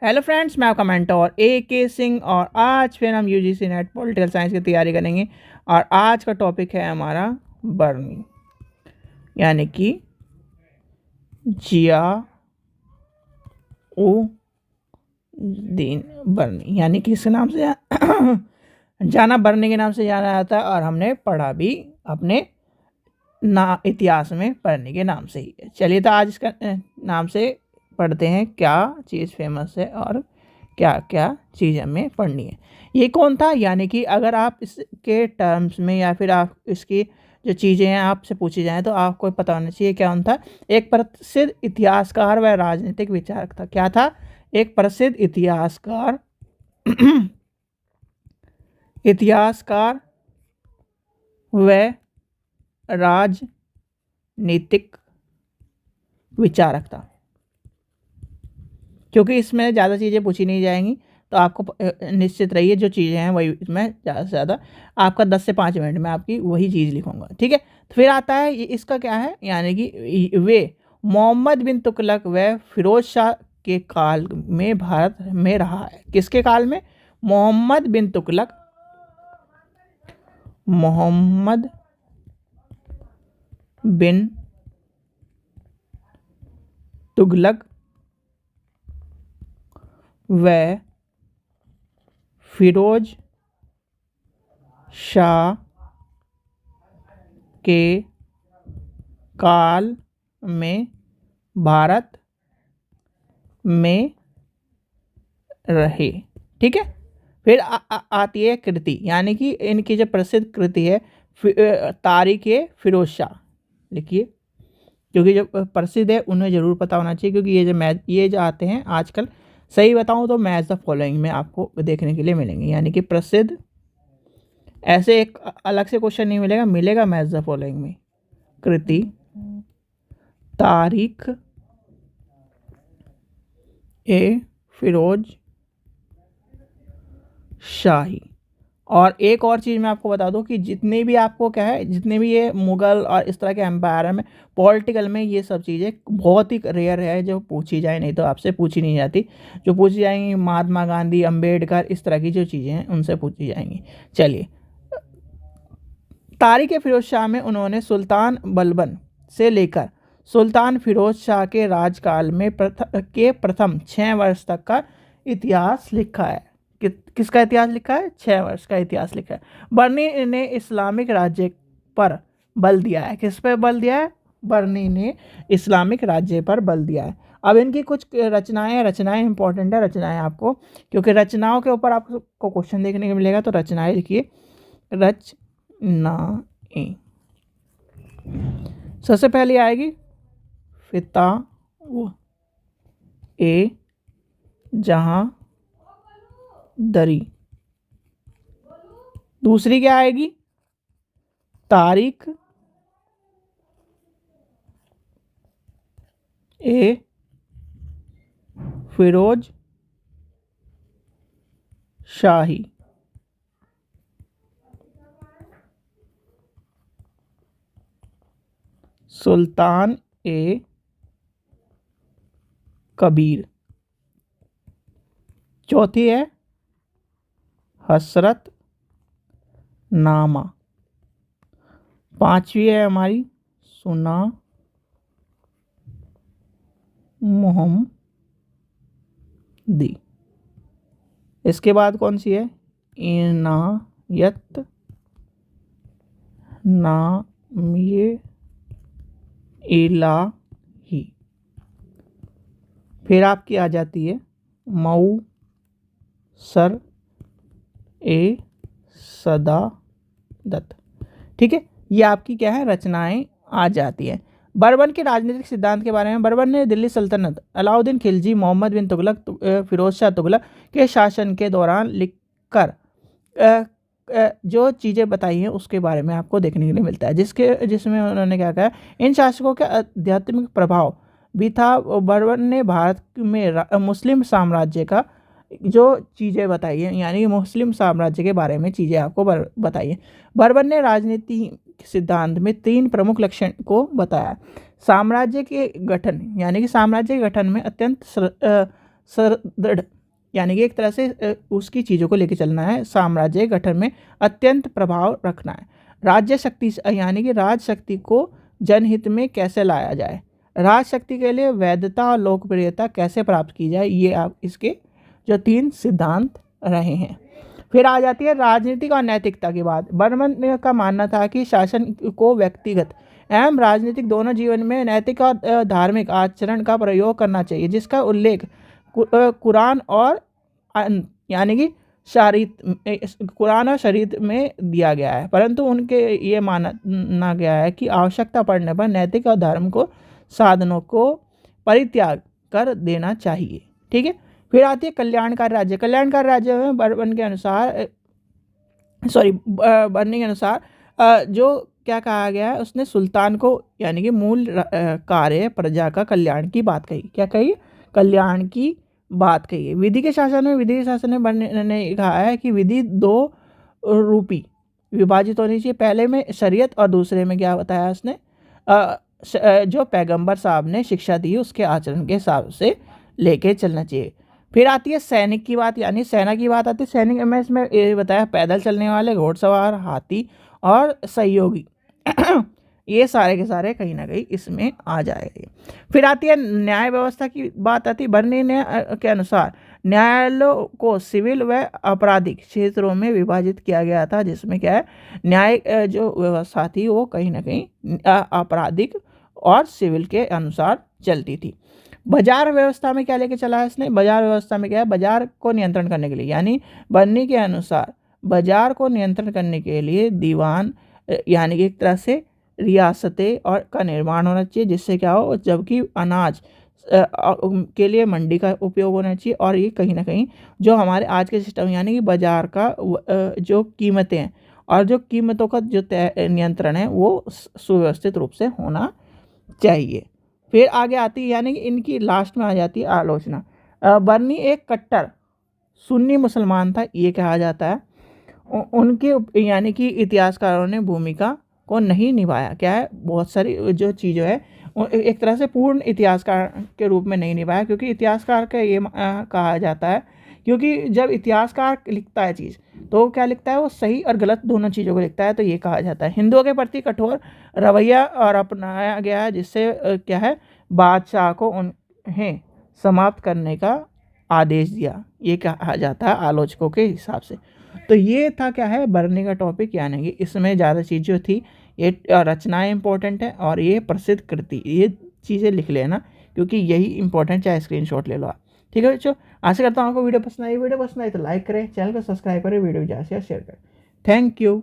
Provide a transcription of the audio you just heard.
Hello friends, मैं आपका mentor AK Singh और आज फिर हम UGC नेट पॉलिटिकल साइंस की तैयारी करेंगे। और आज का टॉपिक है हमारा बर्नी, यानी कि जियाउद्दीन बर्नी, यानी कि इस नाम से जाना बर्नी के नाम से जाना जाता है। और हमने पढ़ा भी अपने इतिहास में बर्नी के नाम से ही है। चलिए तो आज इसका नाम से पढ़ते हैं क्या चीज़ फेमस है और क्या क्या चीज़ हमें पढ़नी है। ये कौन था, यानी कि अगर आप इसके टर्म्स में या फिर आप इसकी जो चीज़ें हैं आपसे पूछी जाएं तो आपको पता होना चाहिए क्या कौन था। एक प्रसिद्ध इतिहासकार व राजनीतिक विचारक था। क्या था? एक प्रसिद्ध इतिहासकार व राजनीतिक विचारक था। क्योंकि इसमें ज़्यादा चीज़ें पूछी नहीं जाएंगी तो आपको निश्चित रहिए जो चीज़ें हैं वही इसमें ज़्यादा से ज़्यादा आपका 10 से 5 मिनट में आपकी वही चीज़ लिखूंगा। ठीक है, तो फिर आता है इसका क्या है, यानी कि वे मोहम्मद बिन तुगलक व फिरोज शाह के काल में भारत में रहा है। किसके काल में? मोहम्मद बिन तुगलक व फिरोज शाह के काल में भारत में रहे। ठीक है, फिर आती है कृति, यानी कि इनकी जो प्रसिद्ध कृति है तारीख फिरोज शाह। लिखिए, क्योंकि जो प्रसिद्ध है उन्हें ज़रूर पता होना चाहिए, क्योंकि ये जो आते हैं आजकल, सही बताऊं तो मैच द फॉलोइंग में आपको देखने के लिए मिलेंगे। यानी कि प्रसिद्ध, ऐसे एक अलग से क्वेश्चन नहीं मिलेगा मैच द फॉलोइंग में। कृति, तारीख फिरोज शाही। और एक और चीज़ मैं आपको बता दूं कि जितने भी आपको क्या है, जितने भी ये मुगल और इस तरह के एम्पायर में पॉलिटिकल में ये सब चीज़ें बहुत ही रेयर है जो पूछी जाए, नहीं तो आपसे पूछी नहीं जाती। जो पूछी जाएंगी महात्मा गांधी, अंबेडकर, इस तरह की जो चीज़ें हैं उनसे पूछी जाएंगी। चलिए, तारीख फिरोज शाह में उन्होंने सुल्तान बलबन से लेकर सुल्तान फिरोज शाह के राजकाल में प्रथम 6 वर्ष तक का इतिहास लिखा है। किसका इतिहास लिखा है? 6 वर्ष का इतिहास लिखा है। बर्नी ने इस्लामिक राज्य पर बल दिया है। किस पर बल दिया है? बर्नी ने इस्लामिक राज्य पर बल दिया है। अब इनकी कुछ रचनाएं इंपॉर्टेंट है, रचनाएं आपको, क्योंकि रचनाओं के ऊपर आपको क्वेश्चन देखने को मिलेगा। तो रचनाएं लिखिए, रचनाएं। सबसे पहले आएगी फिता-ए-जहांदरी। दूसरी क्या आएगी? तारीख फिरोज शाही। सुल्तान कबीर। चौथी है हसरत नामा। पांचवी है हमारी सुना मोहम्मदी। इसके बाद कौन सी है? इनायत नामिये इलाही। फिर आपकी आ जाती है मऊसर ए सदादत। ठीक है, ये आपकी क्या है, रचनाएं आ जाती है। बर्बन के राजनीतिक सिद्धांत के बारे में, बर्बन ने दिल्ली सल्तनत, अलाउद्दीन खिलजी, मोहम्मद बिन तुगलक, फिरोज शाह तुगलक के शासन के दौरान लिखकर जो चीज़ें बताई हैं उसके बारे में आपको देखने के लिए मिलता है, जिसमें उन्होंने क्या कहा, इन शासकों का आध्यात्मिक प्रभाव भी था। बर्बन ने भारत में मुस्लिम साम्राज्य का जो चीज़ें बताई हैं, यानी मुस्लिम साम्राज्य के बारे में चीज़ें आपको बताई हैं। बर्बन ने राजनीति सिद्धांत में 3 प्रमुख लक्षण को बताया। साम्राज्य के गठन, यानी कि साम्राज्य के गठन में अत्यंत सुदृढ़ यानी कि एक तरह से उसकी चीज़ों को लेकर चलना है। साम्राज्य गठन में अत्यंत प्रभाव रखना है। राज्य शक्ति यानी कि राज शक्ति को जनहित में कैसे लाया जाए, राज शक्ति के लिए वैधता और लोकप्रियता कैसे प्राप्त की जाए, ये आप इसके जो 3 सिद्धांत रहे हैं। फिर आ जाती है राजनीतिक और नैतिकता की बात। बर्मन का मानना था कि शासन को व्यक्तिगत एवं राजनीतिक दोनों जीवन में नैतिक और धार्मिक आचरण का प्रयोग करना चाहिए, जिसका उल्लेख कुरान और यानी कि कुरान और शरीयत में दिया गया है। परंतु उनके ये माना गया है कि आवश्यकता पड़ने पर नैतिक और धर्म को साधनों को परित्याग कर देना चाहिए। ठीक है। फिर आती है कल्याणकारी राज्य। कल्याणकारी राज्य में बर्मन के अनुसार बर्नी के अनुसार जो क्या कहा गया है, उसने सुल्तान को यानी कि मूल कार्य प्रजा का कल्याण की बात कही। क्या कही? कल्याण की बात कही है। विधि के शासन में बर्नी ने कहा है कि विधि 2 रूपी विभाजित होनी चाहिए। पहले में शरीयत और दूसरे में क्या बताया उसने, जो पैगंबर साहब ने शिक्षा दी उसके आचरण के हिसाब से लेके चलना चाहिए। फिर आती है सैनिक की बात, यानी सेना की बात आती है। सैनिक में इसमें ये बताया पैदल चलने वाले, घोड़सवार, हाथी और सहयोगी ये सारे के सारे कहीं ना कहीं इसमें आ जाएंगे। फिर आती है न्याय व्यवस्था की बात आती है। बर्नी ने के अनुसार न्यायालयों को सिविल व आपराधिक क्षेत्रों में विभाजित किया गया था, जिसमें क्या है, न्याय जो व्यवस्था थी वो कहीं ना कहीं आपराधिक और सिविल के अनुसार चलती थी। बाजार व्यवस्था में क्या लेके चला है इसने, बाजार व्यवस्था में क्या है, बाजार को नियंत्रण करने के लिए, यानी बर्नी के अनुसार बाजार को नियंत्रण करने के लिए दीवान यानी कि एक तरह से रियासतें और का निर्माण होना चाहिए, जिससे क्या हो, जबकि अनाज के लिए मंडी का उपयोग होना चाहिए। और ये कहीं ना कहीं जो हमारे आज के सिस्टम यानी कि बाजार का जो कीमतें हैं और जो कीमतों का जो नियंत्रण है वो सुव्यवस्थित रूप से होना चाहिए। फिर आगे आती है यानी कि इनकी लास्ट में आ जाती है आलोचना। बर्नी एक कट्टर सुन्नी मुसलमान था, ये कहा जाता है। उनके यानी कि इतिहासकारों ने भूमिका को नहीं निभाया। क्या है, बहुत सारी जो चीज़ें है एक तरह से पूर्ण इतिहासकार के रूप में नहीं निभाया, क्योंकि इतिहासकार का ये कहा जाता है, क्योंकि जब इतिहासकार लिखता है चीज़ तो क्या लिखता है, वो सही और गलत दोनों चीज़ों को लिखता है, तो ये कहा जाता है। हिंदुओं के प्रति कठोर रवैया और अपनाया गया है, जिससे क्या है, बादशाह को उन्हें समाप्त करने का आदेश दिया, ये कहा जाता है आलोचकों के हिसाब से। तो ये था क्या है, बर्नी का टॉपिक, यानी कि इसमें ज़्यादा चीज़ जो थी ये रचनाएं इंपॉर्टेंट है और ये प्रसिद्ध कृति, ये चीज़ें लिख लेना क्योंकि यही इंपॉर्टेंट, चाहे स्क्रीनशॉट ले लो आप। ठीक है बच्चों, आशा करता हूँ आपको वीडियो पसंद आई तो लाइक करें, चैनल को सब्सक्राइब करें, वीडियो ज़्यादा से शेयर करें। Thank you.